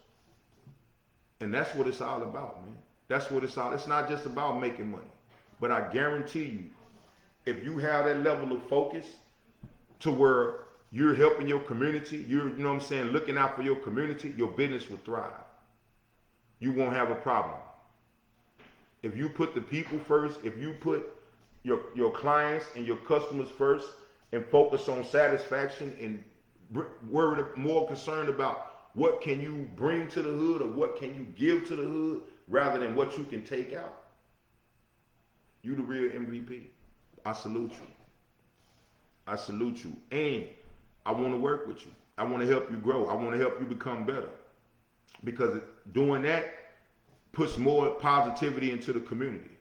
Speaker 1: And that's what it's all about, man. That's what it's all. It's not just about making money. But I guarantee you, if you have that level of focus to where you're helping your community, you're, you know what I'm saying, looking out for your community, your business will thrive. You won't have a problem. If you put the people first, if you put your clients and your customers first and focus on satisfaction and worry more concerned about what can you bring to the hood or what can you give to the hood rather than what you can take out, you the real MVP. I salute you. I salute you. And I want to work with you. I want to help you grow. I want to help you become better. Because doing that puts more positivity into the community.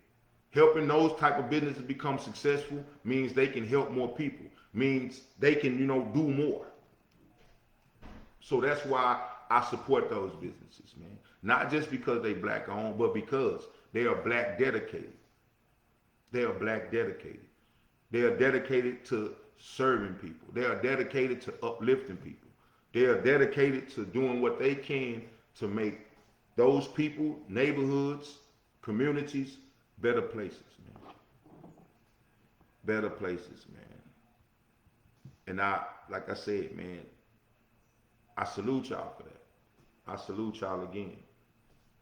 Speaker 1: Helping those type of businesses become successful means they can help more people. Means they can, you know, do more. So that's why I support those businesses, man. Not just because they black owned, but because they are black dedicated. They are black dedicated. They are dedicated to serving people. They are dedicated to uplifting people. They are dedicated to doing what they can to make those people, neighborhoods, communities, better places, man. Better places, man. And like I said, man, I salute y'all for that. I salute y'all again.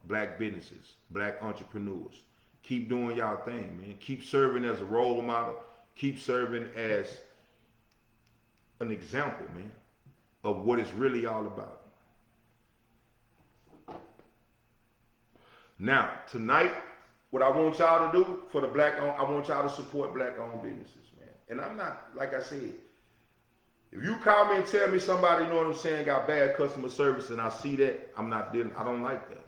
Speaker 1: Black businesses, black entrepreneurs. Keep doing y'all thing, man. Keep serving as a role model. Keep serving as an example, man, of what it's really all about. Now, tonight, what I want y'all to do for the black-owned, I want y'all to support black-owned businesses, man. And I'm not, like I said, if you call me and tell me somebody, you know what I'm saying, got bad customer service and I see that, I'm not dealing, I don't like that.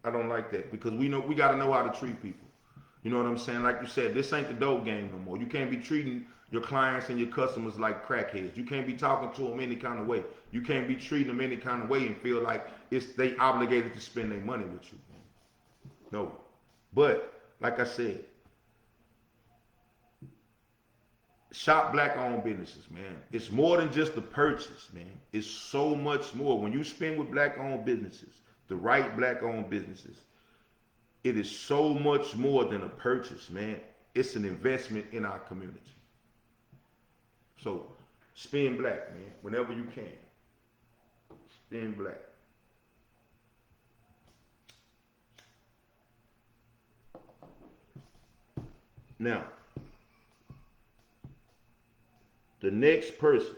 Speaker 1: I don't like that because we got to know how to treat people. You know what I'm saying? Like you said, this ain't the dope game no more. You can't be treating your clients and your customers like crackheads. You can't be talking to them any kind of way. You can't be treating them any kind of way and feel like they obligated to spend their money with you. No. But like I said, shop black owned businesses, man. It's more than just the purchase, man. It's so much more. When you spend with black owned businesses, the right black owned businesses, it is so much more than a purchase, man. It's an investment in our community. So spend black, man, whenever you can. Spend black. Now, the next person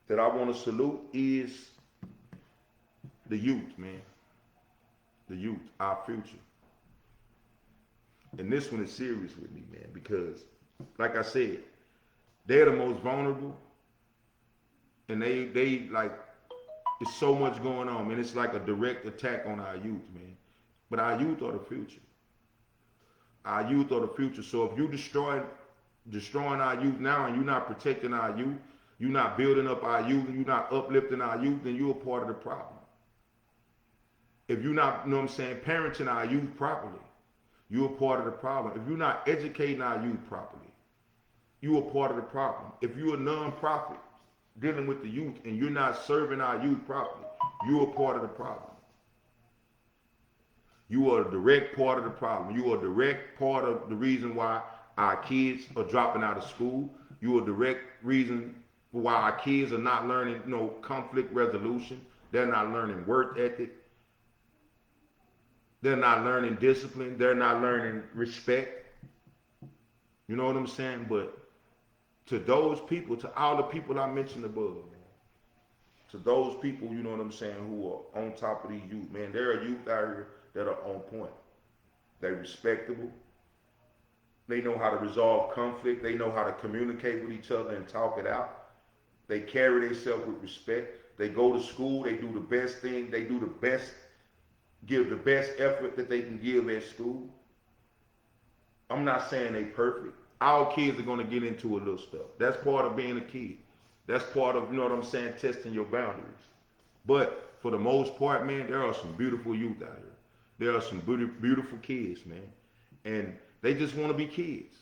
Speaker 1: that I want to salute is the youth, man. The youth, our future. And this one is serious with me, man, because, like I said, they're the most vulnerable, and they like, it's so much going on, man. It's like a direct attack on our youth, man. But our youth are the future. Our youth are the future. So if you destroying our youth now and you're not protecting our youth, you're not building up our youth, and you're not uplifting our youth, then you're a part of the problem. If you're not, you know what I'm saying, parenting our youth properly, you're a part of the problem. If you're not educating our youth properly, you're a part of the problem. If you're a non-profit dealing with the youth and you're not serving our youth properly, you're a part of the problem. You are a direct part of the problem. You are a direct part of the reason why our kids are dropping out of school. You are a direct reason why our kids are not learning, conflict resolution. They're not learning work ethic. They're not learning discipline. They're not learning respect. You know what I'm saying? But to those people, to all the people I mentioned above, man, to those people, you know what I'm saying, who are on top of these youth, man, there are youth out here that are on point. They're respectable. They know how to resolve conflict. They know how to communicate with each other and talk it out. They carry themselves with respect. They go to school. They do the best thing. They do the best, give the best effort that they can give at school. I'm not saying they perfect. Our kids are going to get into a little stuff. That's part of being a kid. That's part of, you know what I'm saying, testing your boundaries. But for the most part, man, there are some beautiful youth out here. There are some beautiful kids, man. And they just want to be kids.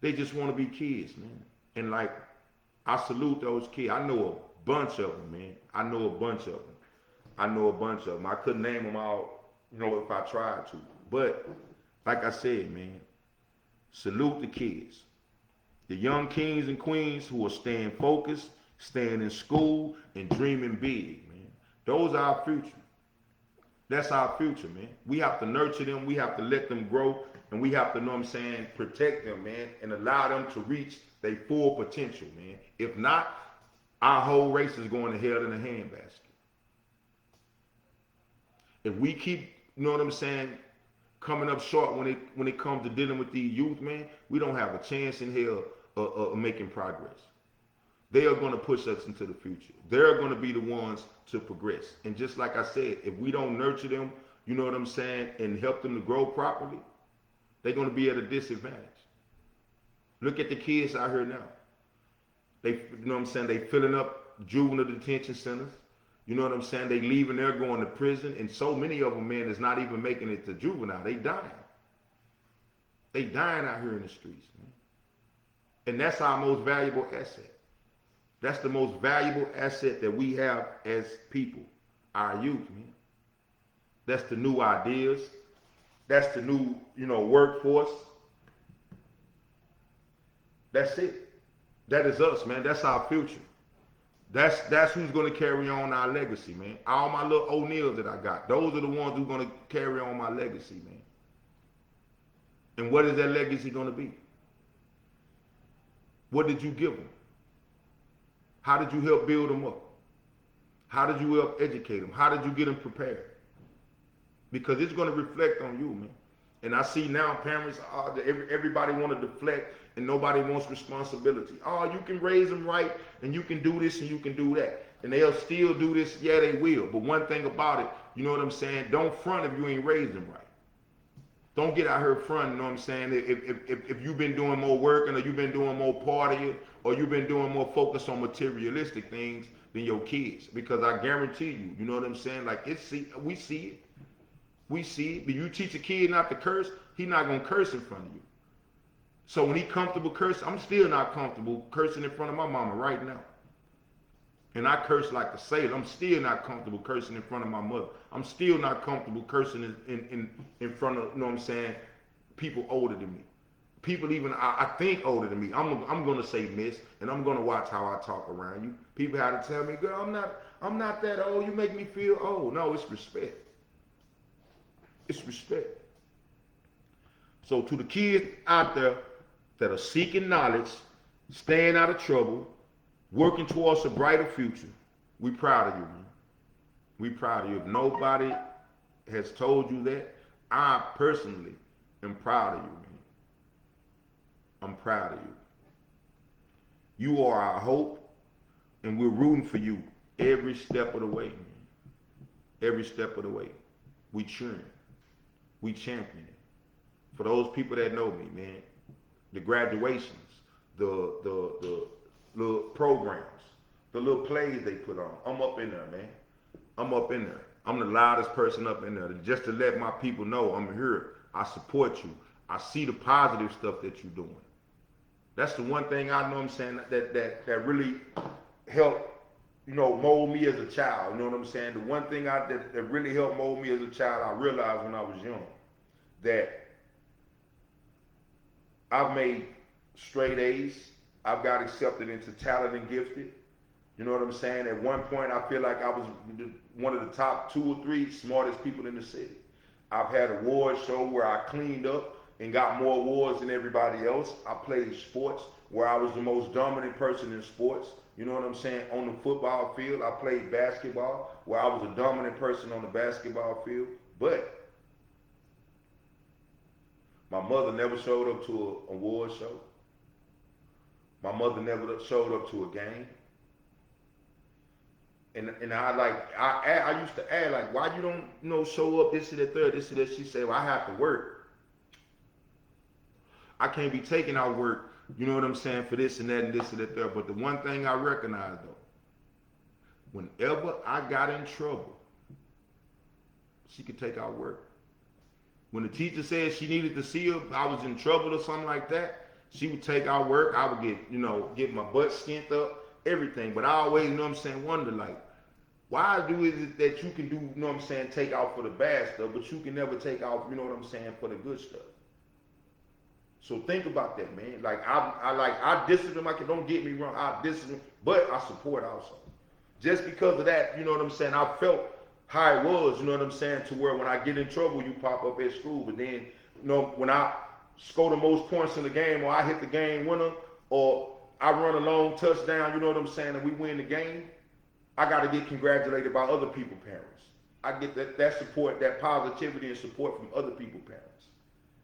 Speaker 1: They just want to be kids, man. And like, I salute those kids. I know a bunch of them, man. I know a bunch of them. I couldn't name them all, if I tried to. But like I said, man, salute the kids. The young kings and queens who are staying focused, staying in school, and dreaming big, man. Those are our future. That's our future, man. We have to nurture them. We have to let them grow. And we have to, protect them, man, and allow them to reach their full potential, man. If not, our whole race is going to hell in a handbasket. If we keep, coming up short when it comes to dealing with these youth, man, we don't have a chance in hell of making progress. They are going to push us into the future. They're going to be the ones to progress. And just like I said, if we don't nurture them, and help them to grow properly, they're going to be at a disadvantage. Look at the kids out here now. They filling up juvenile detention centers. You know what I'm saying? They leaving there, going to prison. And so many of them, man, is not even making it to juvenile. They dying. They dying out here in the streets, man. And that's our most valuable asset. That's the most valuable asset that we have as people, our youth, man. That's the new ideas. That's the new, workforce. That's it. That is us, man. That's our future. That's who's going to carry on our legacy, man. All my little O'Neills that I got, those are the ones who's going to carry on my legacy, man. And what is that legacy going to be? What did you give them? How did you help build them up? How did you help educate them? How did you get them prepared? Because it's going to reflect on you, man. And I see now parents, everybody want to deflect and nobody wants responsibility. Oh, you can raise them right and you can do this and you can do that. And they'll still do this. Yeah, they will. But one thing about it, you know what I'm saying? Don't front if you ain't raised them right. Don't get out here front, you know what I'm saying? If you've been doing more working, or you've been doing more partying, or you've been doing more focus on materialistic things than your kids. Because I guarantee you, you know what I'm saying? Like, we see it. We see it. But you teach a kid not to curse, he not going to curse in front of you. So when he comfortable cursing, I'm still not comfortable cursing in front of my mama right now. And I curse like a sailor. I'm still not comfortable cursing in front of my mother. I'm still not comfortable cursing in front of, you know what I'm saying, people older than me. People even, I think older than me. I'm going to say miss, and I'm going to watch how I talk around you. People have to tell me, girl, I'm not that old. You make me feel old. No, it's respect. It's respect. So to the kids out there that are seeking knowledge, staying out of trouble, working towards a brighter future, we proud of you, man. We proud of you. If nobody has told you that, I personally am proud of you, man. I'm proud of you. You are our hope, and we're rooting for you every step of the way, man. Every step of the way. We cheering. We championing. For those people that know me, man, the graduations, the little programs, the little plays they put on. I'm up in there, man. I'm up in there. I'm the loudest person up in there. Just to let my people know I'm here. I support you. I see the positive stuff that you're doing. That's the one thing I know I'm saying that really helped, you know, mold me as a child. You know what I'm saying? The one thing that really helped mold me as a child, I realized when I was young, that I've made straight A's. I've got accepted into talent and gifted. You know what I'm saying? At one point, I feel like I was one of the top 2 or 3 smartest people in the city. I've had an award show where I cleaned up and got more awards than everybody else. I played sports where I was the most dominant person in sports. You know what I'm saying? On the football field, I played basketball where I was a dominant person on the basketball field. But my mother never showed up to an award show. My mother never showed up to a game. And I used to ask, like, why you don't, you know, show up this and that, third, this and that. She said, well, I have to work. I can't be taking out work, you know what I'm saying, for this and that and this and that, third. But the one thing I recognize, though, whenever I got in trouble, she could take out work. When the teacher said she needed to see her, I was in trouble or something like that, she would take out work. I would get my butt skint up, everything. But I always, you know what I'm saying, wonder, like, why is it that you can do, you know what I'm saying, take out for the bad stuff, but you can never take out, you know what I'm saying, for the good stuff? So think about that, man. Like, I discipline my kid. Don't get me wrong. I discipline, but I support also. Just because of that, you know what I'm saying, I felt how it was, you know what I'm saying, to where when I get in trouble, you pop up at school. But then, you know, when I score the most points in the game, or I hit the game winner, or I run a long touchdown, you know what I'm saying, and we win the game, I got to get congratulated by other people's parents. I get that support, that positivity and support from other people's parents.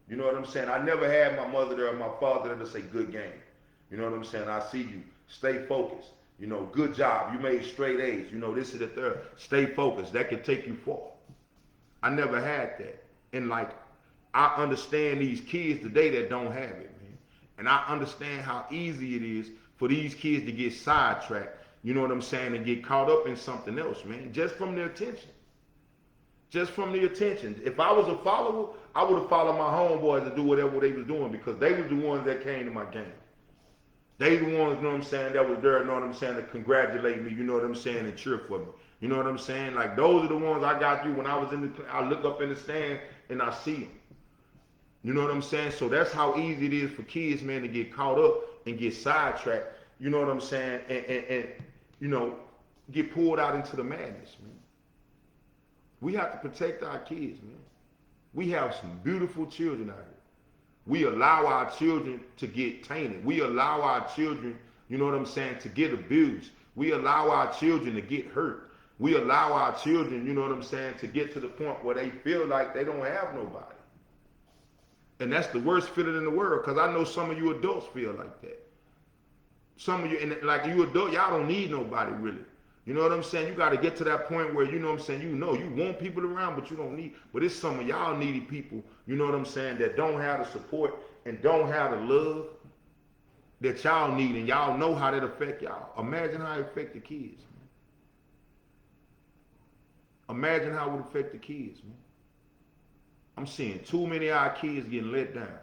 Speaker 1: You know what I'm saying? I never had my mother there or my father there to say, good game. You know what I'm saying? I see you. Stay focused. You know, good job. You made straight A's. You know, this is the third. Stay focused. That can take you far. I never had that. And, like, I understand these kids today that don't have it, man. And I understand how easy it is for these kids to get sidetracked, you know what I'm saying, and get caught up in something else, man, just from their attention. Just from the attention. If I was a follower, I would have followed my homeboys to do whatever they was doing, because they was the ones that came to my game. They the ones, you know what I'm saying, that was there, you know what I'm saying, to congratulate me, you know what I'm saying, and cheer for me. You know what I'm saying? Like, those are the ones I got through when I was I look up in the stand and I see them. You know what I'm saying? So that's how easy it is for kids, man, to get caught up and get sidetracked, you know what I'm saying, and you know, get pulled out into the madness, man. We have to protect our kids, man. We have some beautiful children out here. We allow our children to get tainted. We allow our children, you know what I'm saying, to get abused. We allow our children to get hurt. We allow our children, you know what I'm saying, to get to the point where they feel like they don't have nobody. And that's the worst feeling in the world, because I know some of you adults feel like that. Some of you, and like you adults, y'all don't need nobody really. You know what I'm saying? You got to get to that point where, you know what I'm saying, you know, you want people around, but you don't need, but it's some of y'all needy people, you know what I'm saying, that don't have the support and don't have the love that y'all need, and y'all know how that affect y'all. Imagine how it affect the kids, man. Imagine how it would affect the kids, man. I'm seeing too many of our kids getting let down.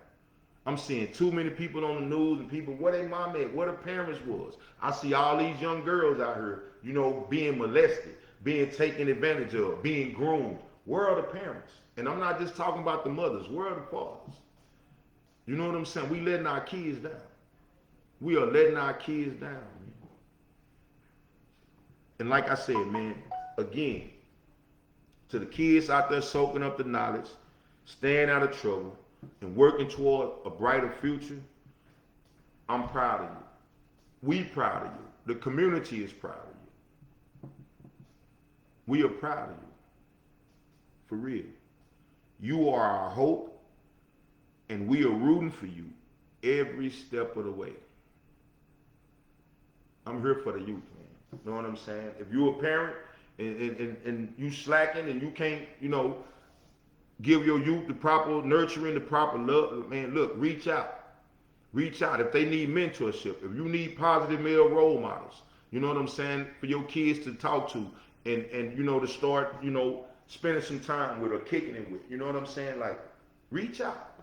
Speaker 1: I'm seeing too many people on the news and people, where they mom at, where the parents was. I see all these young girls out here, you know, being molested, being taken advantage of, being groomed. Where are the parents? And I'm not just talking about the mothers. Where are the fathers? You know what I'm saying? We letting our kids down. We are letting our kids down, man. And like I said, man, again, to the kids out there soaking up the knowledge, staying out of trouble, and working toward a brighter future, I'm proud of you. We proud of you. The community is proud of you. We are proud of you. For real. You are our hope, and we are rooting for you every step of the way. I'm here for the youth, man. You know what I'm saying? If you're a parent and you slacking and you can't, you know, give your youth the proper nurturing, the proper love, man, look, reach out. Reach out. If they need mentorship, if you need positive male role models, you know what I'm saying, for your kids to talk to and you know, to start, you know, spending some time with or kicking it with, you know what I'm saying? Like, reach out.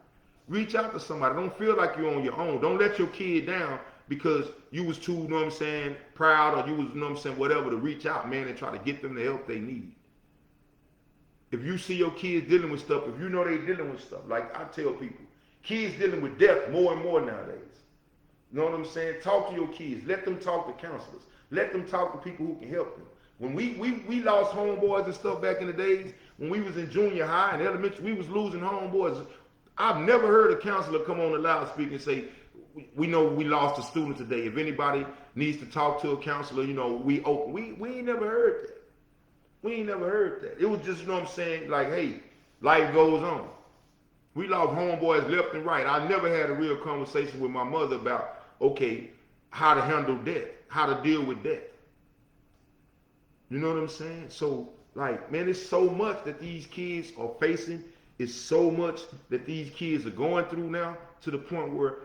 Speaker 1: Reach out to somebody. Don't feel like you're on your own. Don't let your kid down because you was too, you know what I'm saying, proud, or you was, you know what I'm saying, whatever, to reach out, man, and try to get them the help they need. If you see your kids dealing with stuff, if you know they're dealing with stuff, like I tell people, kids dealing with death more and more nowadays. You know what I'm saying? Talk to your kids. Let them talk to counselors. Let them talk to people who can help them. When we lost homeboys and stuff back in the days, when we was in junior high and elementary, we was losing homeboys. I've never heard a counselor come on the loudspeaker and say, we know we lost a student today. If anybody needs to talk to a counselor, you know, we open. We ain't never heard that. We ain't never heard that. It was just, you know what I'm saying, like, hey, life goes on. We lost homeboys left and right. I never had a real conversation with my mother about, okay, how to handle death, how to deal with death. You know what I'm saying? So, like, man, it's so much that these kids are facing. It's so much that these kids are going through now, to the point where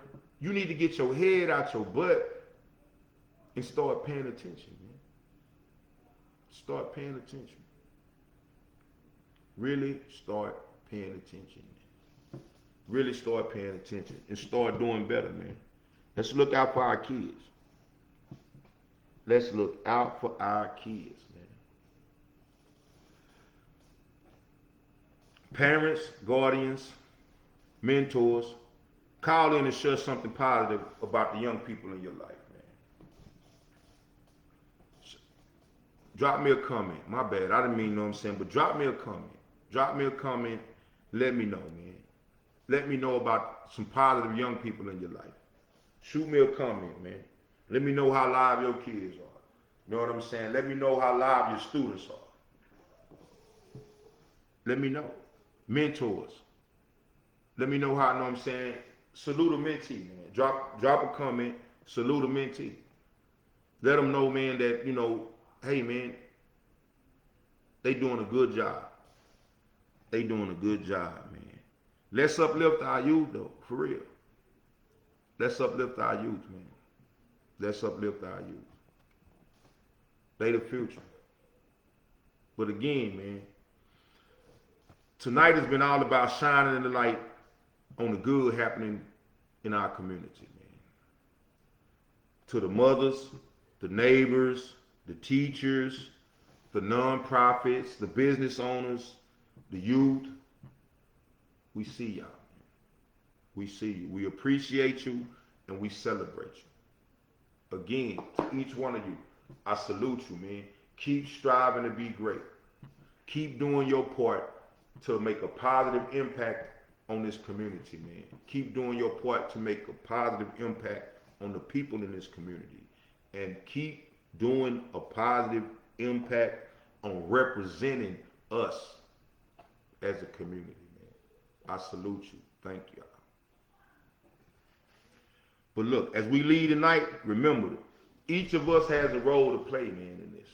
Speaker 1: you need to get your head out your butt and start paying attention, man. Start paying attention. Really start paying attention, man. Really start paying attention and start doing better, man. Let's look out for our kids. Let's look out for our kids, man. Parents, guardians, mentors, call in and share something positive about the young people in your life, man. Drop me a comment. My bad. I didn't mean, you know what I'm saying, but drop me a comment. Drop me a comment. Let me know, man. Let me know about some positive young people in your life. Shoot me a comment, man. Let me know how live your kids are. You know what I'm saying? Let me know how live your students are. Let me know. Mentors. Let me know how, you know what I'm saying, salute a mentee, man. Drop a comment, salute a mentee. Let them know, man, that, you know, hey, man, they doing a good job. They doing a good job, man. Let's uplift our youth, though, for real. Let's uplift our youth, man. Let's uplift our youth. They the future. But again, man, tonight has been all about shining the light on the good happening in our community, man. To the mothers, the neighbors, the teachers, the nonprofits, the business owners, the youth, we see y'all. We see you. We appreciate you and we celebrate you. Again, to each one of you, I salute you, man. Keep striving to be great. Keep doing your part to make a positive impact on this community, man. Keep doing your part to make a positive impact on the people in this community. And keep doing a positive impact on representing us as a community, man. I salute you. Thank you. But look, as we leave tonight, remember, each of us has a role to play, man, in this.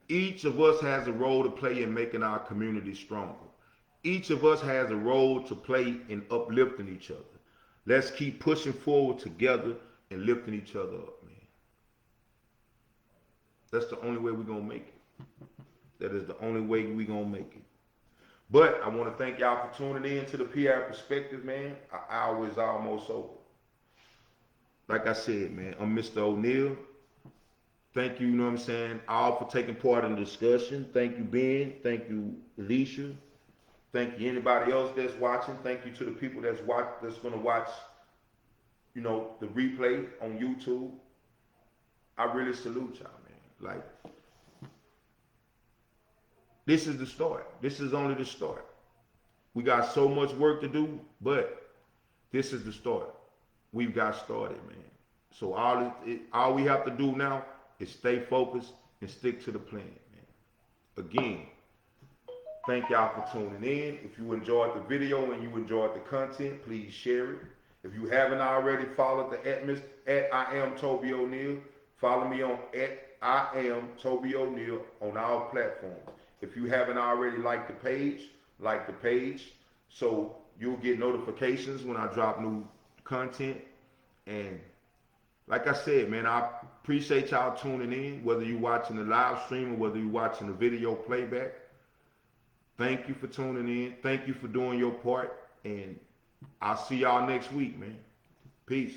Speaker 1: Each of us has a role to play in making our community stronger. Each of us has a role to play in uplifting each other. Let's keep pushing forward together and lifting each other up, man. That's the only way we're going to make it. That is the only way we're going to make it. But I want to thank y'all for tuning in to the P-Ave Perspective, man. Our hour is almost over. Like I said, man, I'm Mr. O'Neal. Thank you, you know what I'm saying, all for taking part in the discussion. Thank you, Ben. Thank you, Alicia. Thank you, anybody else that's watching. Thank you to the people that's going to watch, you know, the replay on YouTube. I really salute y'all, man. Like, this is the start. This is only the start. We got so much work to do, but this is the start. We've got started, man. So all we have to do now is stay focused and stick to the plan, man. Again, thank y'all for tuning in. If you enjoyed the video and you enjoyed the content, please share it. If you haven't already followed the at I am Toby O'Neal, follow me on at I am Toby O'Neal on all platforms. If you haven't already liked the page, like the page so you'll get notifications when I drop new content. And like I said, man, I appreciate y'all tuning in, whether you're watching the live stream or whether you're watching the video playback. Thank you for tuning in. Thank you for doing your part. And I'll see y'all next week, man. Peace.